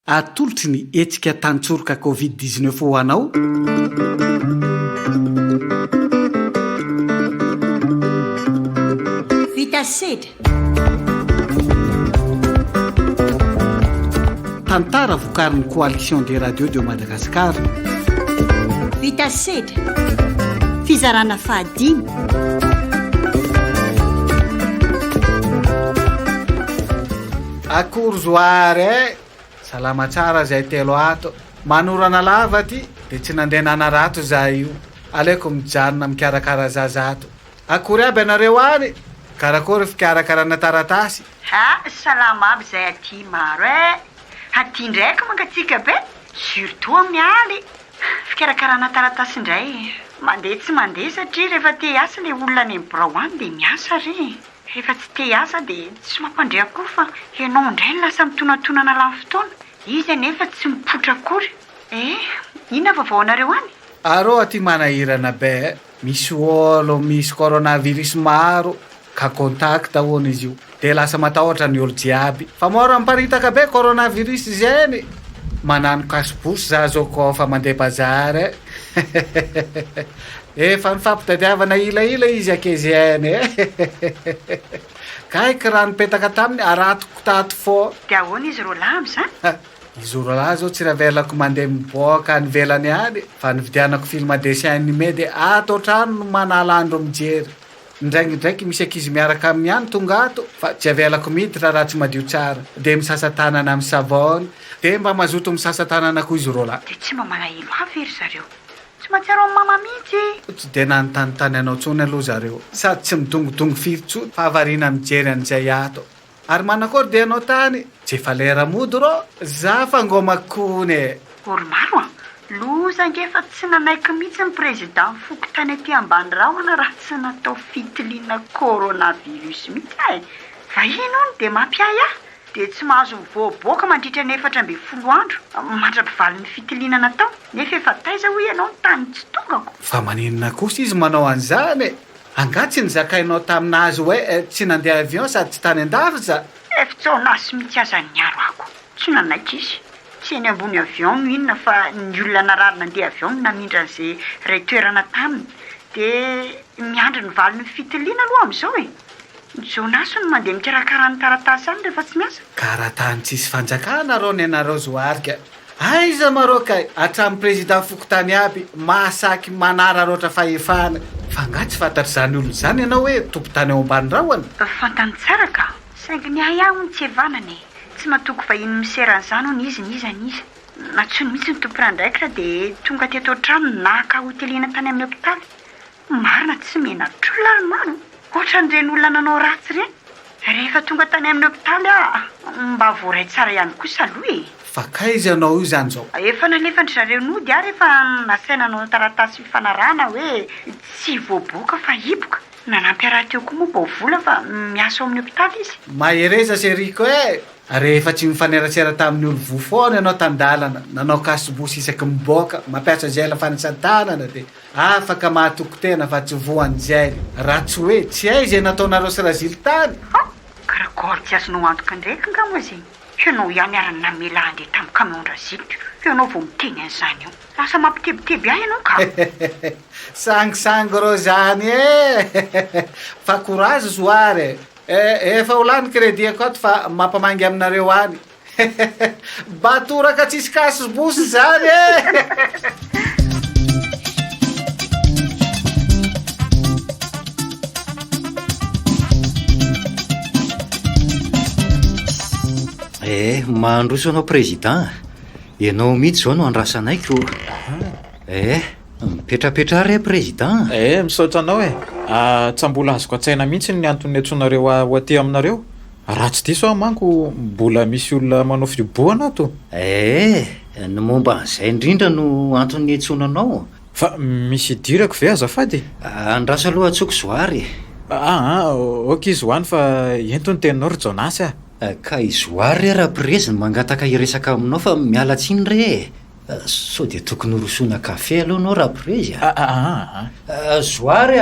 atolotry ny etsika tantsoroka covid-19 ho anao. Vita sedra tantara vokarin'ny coalition des radios de Madagascar. Vita sedra fizarana fahadimy. Akory zoary salama tsara zay telo ato manorana lava ty de tsy nandeha nanarato za io aleko mijanona mikarakara zazato. Akory aby anareo any karakory fikarakarana taratasy. Salama aby zay aty maro aty ndraiky mangatsika be surtout amin'ny aly fikarakarana taratasy indray mandeha tsy mandeha satria rehefa te hiasa le olona any amin'ny birao any de miasa re. Rehefa tsy te hiasa de tsy mampandrea koa fa ianao indray lasa mitonatonana lany fotoana izy anefa tsy mipotra akory. Inona vaovao anareo any? Arô aty manahirana be misy olo misy coronavirus maro ka contact hono izy io de lasa matahotra ny olo jiaby fa mora miparitaka be coronavirus zeny manano kasibosy za zao kofa mandeha bazary efa nifampitadiavana ilaila izy akezeny kaiky raha nipetaka taminy aratoko tato fo. De ahoana izy rola am'zany? Izy rola zao tsy ravelako mandeha miboaka nivelany any fa nividianako film dessin animé de ato trano no manala andro mijery. Ndraiky misy akizy miaraka amin'ny any tonga ato fa tsy avelako miditra raha tsy madio tsara de misasa tanana amin'ny savony de mba mazoto misasa tanana koa izy rola. De tsy mba manahilo avy ery zareo tsy matsiaro amin'ny mama mihitsy. Tsy de nanontanytany anao tsony aloha zareo sady tsy midongodongo firy tsony fa avarina mijery an'izay ato. Ary manakory de anao tany tsy efa lera mody ro za fa ngomakone olo maro loza ngefa tsy nanaiky mihitsy ny président foko tany aty ambany rahona raha tsy natao fitiliana coronavirus mihitsy fa ino ny de mampiay de tsy mahazo mivoaboaka mandritra ny 14 andro mandrapivaly ny fitiliana natao nefa efa taiza hoe ianao ny tany tsy tongako. Fa maninona kosa izy manao an'izany angatsy ny zakainao taminazy hoe tsy nandeha avion sady tsy tany an-davitra. Efitsonasy mitsy aza niaro ako tsy nanaiky izy tsy eny ambony avion no inona fa ny olona narary nandeha avion namindra an'izay ray toerana taminy de miandry ny vali ny fitiliana aloha amin'izao Jonas no mandeha mikarakara ny taratasy any rehefa tsy miasa. Karatany tsisy fanjakana rô ny anareo zoarika. Aiza maroka atramin'ny président fokotany aby mahasaky manara roatra fahefana fa ngatsy fantatry zany olo zany ianao hoe tompotany ao ambany rahoany. Fantany tsara ka saingy ny ahy ny tsy evanany tsy matoko vahiny miseran'izany hony izy natsony mihitsy ny tompo randraiky raha de tonga teto an-trano naka hoteliana tany amin'ny hôpitaly marina tsy mena trolany maro ohatra n'ireny olona nanao ratsy ireny rehefa tonga tany amin'ny hôpitaly mba voaray tsara ihany kosa aloha fa kaiza anao io zany zao? Efa nalefandry zareo nody rehefa nasaina anao taratasy fifanarahana hoe tsy voaboaka fa hiboka nanampy raha teo koa moa mba ho vola fa miasa ao amin'ny hôpitaly izy. Mahereza seriko rehefa tsy mifanerasera tamin'ny olo vofoana ianao tan-dalana nanao kasibosy isaky miboaka mampiasa zela fanasan-tanana de afaka mahatoko tena fa tsy voan'izay raha tsy hoe tsy hay zay nataonareo sirazily tany. Karakory tsy azonao antoka ndraiky ngamo zay ianao ihany arany namela andeha tamin'ny kamiondra zilika ianao vao miteny an'izany io lasa mampitebiteby ahy ianao ka. Sangisangy ro zany fa courage zoary efa ho lany crédit ato fa mampamangy aminareo any batoraka tsisy kasibosy zany Mandroso anao président ianao mihitsy zao no andrasanaiko mipetrapetra re président misaotra anao tsambola azoko atsaina mihitsy ny antony atsonareo ho aty aminareo raha tsy diso aho manko mbola misy olona manao fiboana ato ny momba an'izay indrindra no antony atsonanao fa misy dirako ve azafady andrasa aloha atsoko zoary ok zoany fa entony teninao ry Jonas ka izoary raha preziny mangataka iresaka aminao fa miala tsiny re sao de tokony rosona kafe aloha anao raha prezy zoary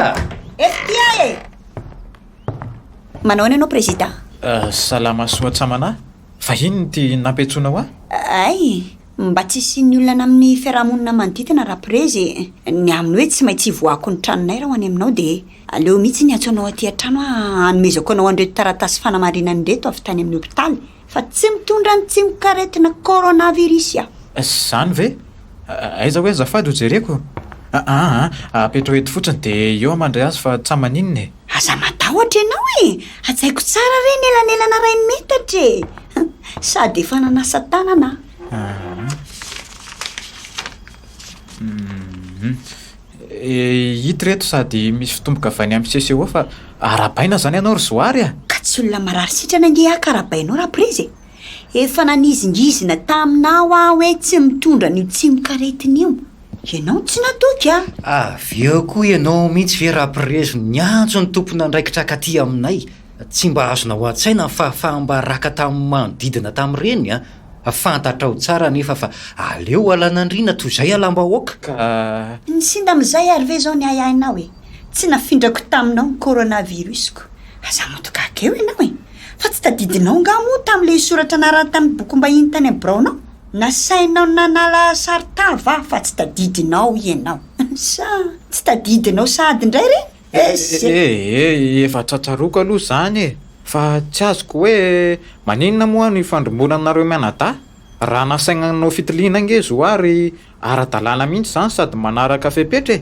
manao ny anao président salama soa tsamana Fa ino ty nampetsoana ho ay mba tsy isiany olana amin'ny fiarahamonina manodidina rahaprezy ny aminy hoe tsy maintsy voako ny tranonay raha ho any aminao dia aleo mihitsy ny antsoanao aty an-trano hanomezako anao an'reto taratasy fanamarinany reto avy tany amin'ny hopitaly fa tsy mitondra ny tsimikaretina coronavirus zany ve aiza hoe azafady ho jereko apetra eto fotsiny dia eo amandray azy fa tsy maninona aza matahotra ianao atsaiko tsara re ny elanelana ray metatra sady efa nanasa tanana hity reto sady misy fitomboka avany amin'ny seseho fa arabaina zany ianao ry zoary ka tsy olona marary sitrana nge akarabainao rahaprezy efa nanizingizina taminao hoe tsy mitondra n'io tsimikaretiny io ianao tsy natoky avy eo koa ianao mihitsy ve rahaprezo ny antso ny tompona ndraikitra katy aminay tsy mba azonao an-tsaina fahafahamba raka tamin'ny manodidina tamin'ireny fantatra ao tsara nefa fa aleo alanandrina toy izay alamba-oaka ka ny sinda amin'izay ary ve zao ny ayainao tsy nafindrako taminao ny coronavirusko aza motokakeo ianao fa tsy tadidinao nga moa tamin'ilay soratra narany tamin'ny bokom-bahiny tany abraonao nasainao nanala saritava fa tsy tadidinao ianao sa tsy tadidinao sady indray re efa tsatsaroko aloha zany fa tsy azoko hoe maninona moa ny fandrombonanareo mianada raha nasainanao fitiliana nge zoary ara-dalàna mihitsy zany sady manaraka fepetra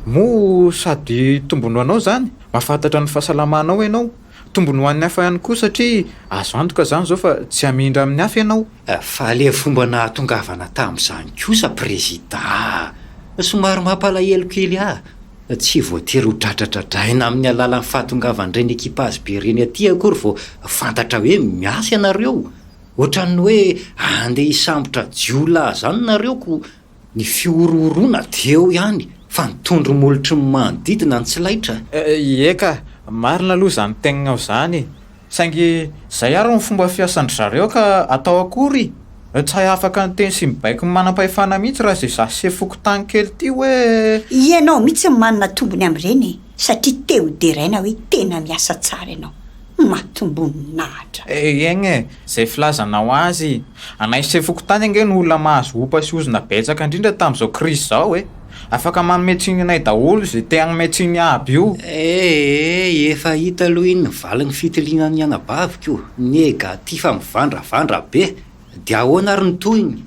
mo sady tombony ho anao zany mahafantatra ny fahasalamanao ianao tombony ho an'ny hafa ihany koa satria azo antoka zany zao fa tsy hamindra amin'ny hafa ianao fa le fomba nahatongavana tamin'izany kosa prezida somary mampalahelo kely tsy voatery ho dradradradraina amin'ny alalan'ny fahatongavan'ireny ekipazy be reny aty akory vao fantatra hoe miasa ianareo ohatrany hoe andeha hisambotra jiolahy zany nareo ko ny fioroorona deo ihany fa nitondro molotry ny manodidina ny tsy laitra eka marina aloha zany tegnao zany saingy zay ary ny fomba fiasandry zareo ka atao akory tsy hay afaka ny teny sy mibaiko ny manam-pahefana mihitsy raha zay za sefoko tany kely ty hoe ianao mihitsy manana tombony amin'ireny satria teo deraina hoe tena miasa tsara ianao matombony nahatra egny zay filazanao azy anay sefoko tany ange ny olona mahazo opa sy ozona betsaka indrindra tamin'izao krisy zao afaka manometsiny anay daholo zay te agnometsiny aby io efa hita aloha iny valin'ny fitilinany anabaviko nega ty fa mivandravandra be dia ahoana ary ny toyiny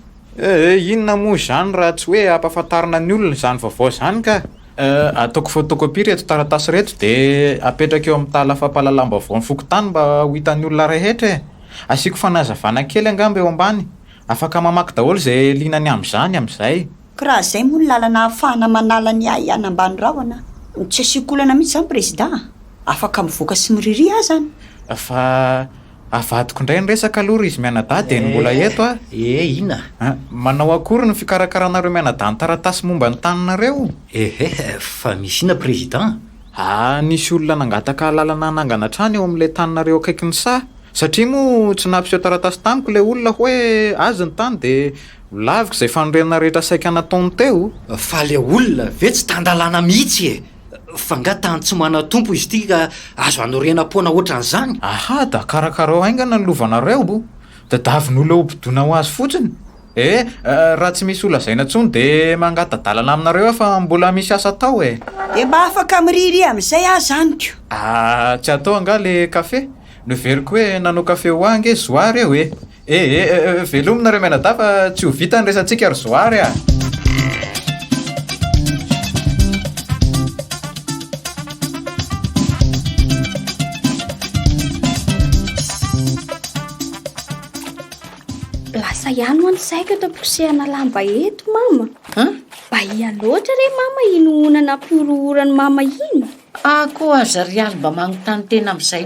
inona moa zany raha tsy hoe ampahafantarina ny olona zany vaovao zany ka ataoko photocopie reto taratasy reto dia apetraka eo amin'ny tala fampalalambavao ny fokotany mba ho hitan'ny olona rehetra asiako fanazavana kely angamba eo ambany afaka mamaky daholo zay linany amin'izany amin'izay ka raha zay moa ny lalana ahafahana manala ny ay anambany rahona tsy asiako olana mihitsy zany président afaka mivoaka sy miriry zany fa avadiko indray ny resaka aloha izy mianada dia ny mbola eto ina manao akory ny fikarakaranareo mianada ny taratasy momba ny taninareo fa misy ina président nisy olona nangataka lalana nangana trany eo amin'ilay taninareo akaiky ny satria moa tsy nampiseho taratasy tamiko ilay olona hoe azy ny tany dia laviko izay fanorenana rehetra saika nataony teo fa le olona ve tsy tandalana mihitsy fa nga tany tsy mana-tompo izy ty ka azo anorena-poana ohatran'izany da karakarao aingana ny lovanareo da davin'olona ompidona ho azy fotsiny raha tsy misy olona zaina ntsony dia mangata-dalana aminareo fa mbola misy asa atao mba afaka miriry amin'izay zanyko tsy atao anga le kafe noveriko hoe nanao kafe ho ange zoary eo velominareo mianada fa tsy ho vita ny resantsika ry zoary lasa ihany ho any saika eto amposehana lamba eto mama mba ialoatra re mama ino nampioroorany mama ino ko aza rialy mba magnontany tena amin'izay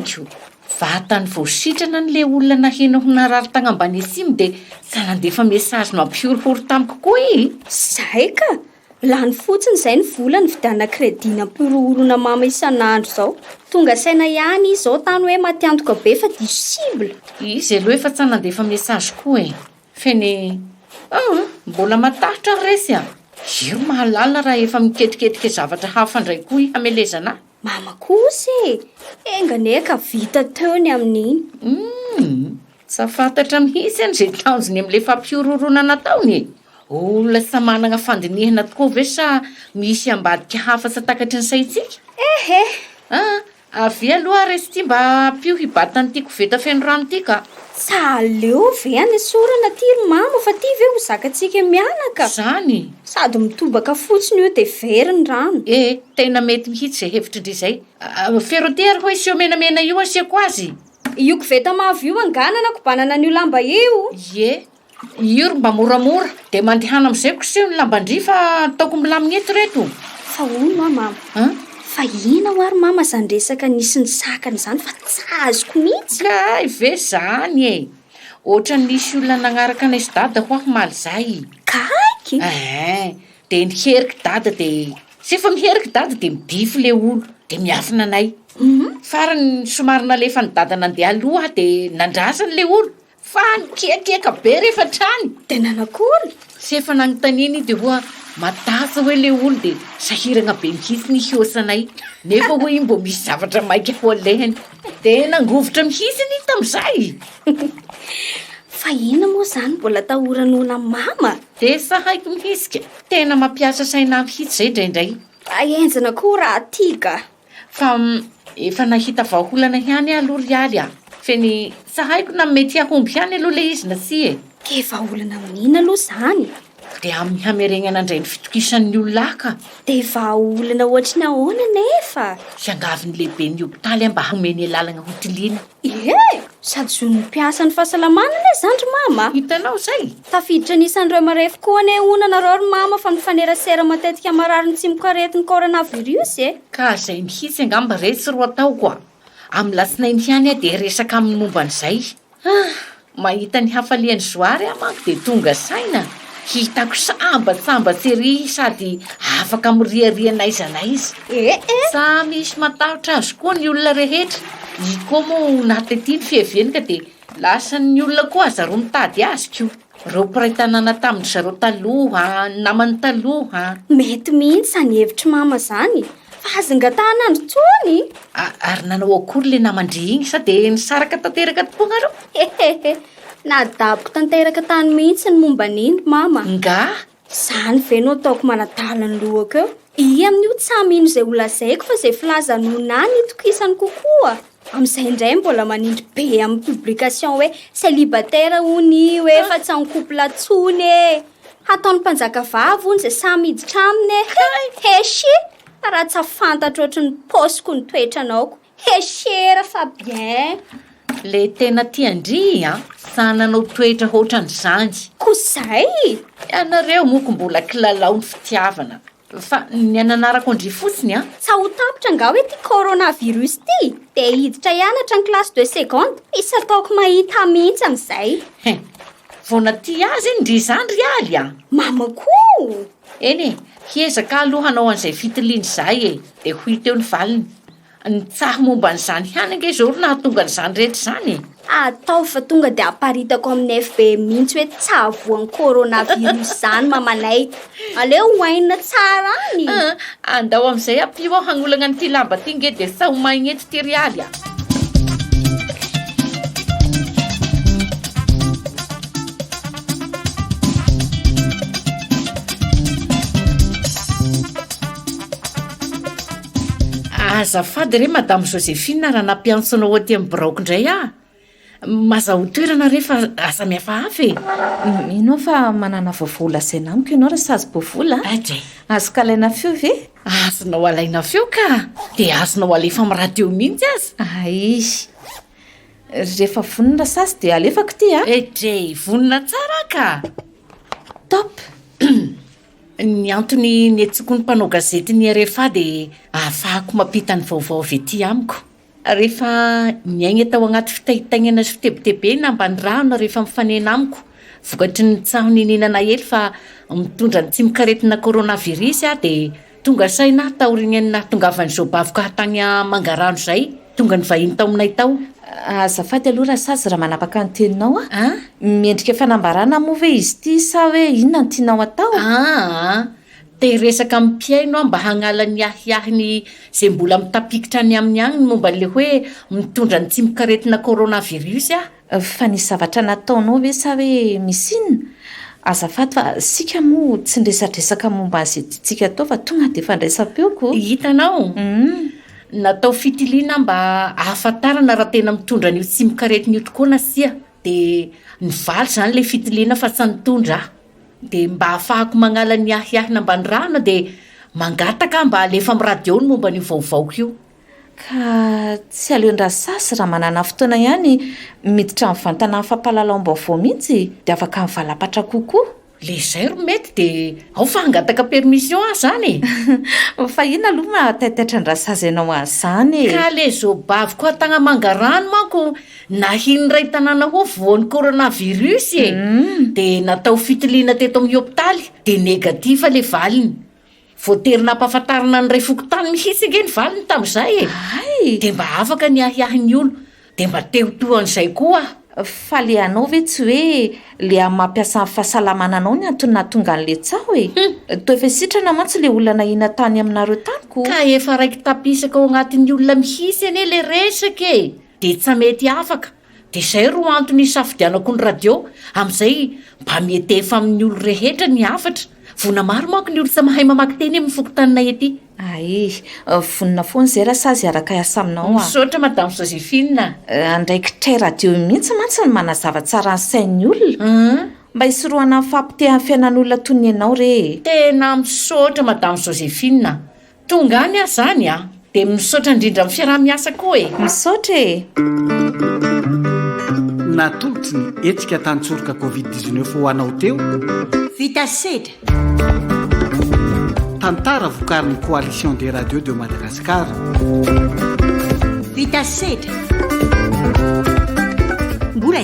vatany voasitrana n'le olona nahena ho narary tagny ambany atsimo dia ka nandefa mesazy mampiorohoro tamiko koa zay ka lany fotsiny izay ny vola ny vidana kredi nampioroorona mama isan'andro zao tonga saina ihany izy zao tany hoe matiantoka be fa dissible izy aloha efa tsy nandefa mesazy koa feny mbola matahitra resy io mahalala raha efa miketriketrika zavatra hafa ndray koa hamelezana mama kosy enganeka vita teony amin'iny Sa fantatra mihitsy any zay tanjony amin'ilay fampiororona nataony. Olona sa manana fandinihana tokoa ve sa misy ambadika hafa sa takatry ny saitsika? Ehe, Avy aloha resy ty mba pio hibatana ty koveta feno rano ty ka. sa leo ve any sorana ty mama fa ty ve ho zakatsika mianaka. Zany. Sady mitobaka fotsiny io de veriny rano. Tena mety mihitsy zay hevitra indray zay. Fero ty ary hoe sio menamena io asiako azy. Io koveta mavo io anganana kobanana an'io lamba io. Io mba moramora de mandehana am'izay koseho ny lambandry fa ataoko milamina eto reto. Fa ono mama. Fa ina ho ary mama zany resaka nisy ny sakany zany fa tsazoko mihitsy. Kay ve zany Ohatra nisy olona nagnaraka anay sy dada ho maly zay. Kaiky? De niheriky dada de sy efa miheriky dada de midify le olo de miafina anay. Farany somary nalefa ny dada nandeha aloha de nandrasany le olo. Fa nikekeka be rehefa trany. De nanakory? Sy efa nagnotaniny de hoa matasa hoe le olo de sahirana be mihitsy ny hiosanay. Nefa hoe mbo misy zavatra maika ho alehany. De nangovotra mihitsy ny tam'izay. Fa ina moa zany mbola tahoran'ona mama. De sa haiko mihitsy tena mampiasa saina mihitsy zay indraindray. Aenjana koa raha ty ka. Fa efa nahita vahaolana ihany aloha rialy feny sa haiko na mety ahomby ihany aloha le izy na sy Ke vahaolana amin'ina aloha zany. De amin'ny hameregnana indray ny fitokisan'ny olona ka. De vahaolana ohatry ny ahoana nefa. Siangaviny lehibe ny hopitaly mba hameny lalagna hotilina. Sady zony mpiasa ny fahasalamana ne zandry mama. Hitanao zay. Tafiditra nisan'ireo marefo koa ne onana reo ry mama fa mifanerasera matetika marary ny tsy mikaretin'ny coronavirus Ka zay mihitsy angamba resy ro atao koa. Amin'ny lasinainy ihany de resaka amin'ny momba an'izay. Mahita ny hafalian'ny zoary manko de tonga saina. Hitako sambatsambatsy ery sady afaka miriarianay zanaizy. Sa misy matahotra azy koa ny olona rehetra. I koa moa naty ny fiheviany ka de lasa ny olona koa aza ro mitady azy ko. Reo mpiray tanàna tamin'ny zareo taloha, namany taloha. Mety mihitsy zany hevitry mama zany. Fa azangatanandro tsony. Ary nanao akory le namandry igny sa de nisaraka tanteraka tokoa nareo? Nadaboko tanteraka tany mihitsy ny momba n'iny mama. Nga? Zany ve no ataoko manadala ny lohako eo. I amin'io tsy hamino zay ho lazaiko fa zay filazan'ona ny itokisany kokoa. Amin'izay indray mbola manindry be amin'ny publication hoe célibataire hony hoe fa tsy amin'ny couple atsony Ataon'ny mpanjaka vavy hony zay samy hiditra aminy Heshi, raha tsy afantatra ohatry ny posiko ny toetranaoko. Heshera fa bien. Le tena tiandry sa nanao toetra ohatran'izany. Kozay? Ianareo moko mbola kilalao ny fitiavana. Fa ny ananarako ndry fotsiny Sa ho tapitra nga hoe ty coronavirus ty. De hiditra hianatra ny classe de seconde. Misy ataoko mahita mihitsy amin'izay. Vona ty azy ndry zany rialy Mamako! Eny hiezaka aloha hanao an'izay fitiliany zay de ho teo ny valiny. Ny tsaha momba n'izany ihany ange zao ro nahatonga n'izany rehetra zany. Atao fa tonga de aparitako amin'ny FB mihitsy hoe tsavoan'ny coronavirus zany mamanay. Aleo hoainina tsara any. Andao amin'izay apio aho hagnolana n'ity lamba ty nge de sa ho maigny eto ty rialy Azafady re madame Joséphine raha nampiantsonao aty amin'ny braoko indray Mazaho toerana rehefa asa mihafahafa Ino fa manana vovola lasaina amiko ianao raha sazy bovola Azo kalaina feo ve? Azonao alaina feo ka de azonao alefa amin'ny radio mihitsy azy. Rehefa vonona sasy de alefako ty vonona tsara ka. Top. Ny antony niantsoko ny mpanao gazety ny RFA de ahafahako mampita ny vaovao avy ety amiko. Rehefa miaigna tao agnaty fitahitagnana sy fitebitebena ambany rano rehefa mifanena amiko. Vokatry ny tsahony ninana hely fa mitondra ny tsy mikaretina coronavirus de tonga saina taorignany nahatongavany zao baviko hatagny mangarano zay. Tonga ny vahiny tao aminay tao. Azafady aloha raha sazy raha manapaka ny teninao Miendrika fanambarana moa ve izy ty sa hoe inona ny tianao atao? Te resaka mpiaino mba hagnala ny ahihahiny zay mbola mitapikitra ny amin'ny agny momba le hoe mitondra ny tsy mikaretina coronavirus fa nisy zavatra nataonao ve sa hoe misy inona azafady fa sika moa tsy nresadresaka momba an'izay tiantsika tao fa tonga dia fandraisam-peoko hitanao natao fitiliana mba ahafantarana raha tena mitondra an'io tsy mikaretin'io tokoa nasia dia nivaly izany ilay fitiliana fa tsy nitondra aho dia mba ahafahako magnala ny ahiahina mba ny rano dia mangataka mba alefa amin'ny radio ny momba ny vaovaoko io ka tsy aleondraha sasy raha manana fotoana ihany miditra mivantana ny fampahalalam-baovao mihitsy dia afaka mivalapatra kokoa le zay ro mety dia ao fa hangataka permission aho zany fa ina aloha mahataitaitra ndraha sazy ianao azany ka le zobavy koa tagna mangarano manko nahiny ray tanàna ho voan'ny coronavirus dia natao fitiliana teto amin'ny hôpitaly dia negativa le valiny voatery nampahafantarana ny ray fokotany mihitsy nge ny valiny tamin'izay dia mba afaka ny ahiahin'ny olo dia mba teotohan'izay koa fa le anao ve tsy hoe le mampiasa ny fahasalamana anao ny antony nahatonga an'le tsaho to efa sitrana mantsy le olona nahina tany aminareo taniko ka efa raiky tapisaka ao agnatin'ny olona mihitsy ane le resaka dia tsy mety afaka dia izay ro antony safidianako ny radio amin'izay mba mety efa amin'ny olo rehetra ny afatra vona maro manko ny olo sa mahay mamaky teny amin'ny fokotanina ety vonina foana izay raha sazy araka iasa aminao misaotra madame Joséphine andraiky tray radio mihitsy mantsy ny manazava tsara ny sain'ny olona mba hisoroana ny fampitehan'ny fiainan'olona toy ny ianao re tena misaotra madame Joséphine tonga any aho zany dia misaotra indrindra amin'ny fiaraha-miasa koa misaotra natolotsy ny hetsika tantsoroka covid-19 ho anao teo vita sedra tantara vokarin'ny coalition des radios de Madagascar vita sedra mbola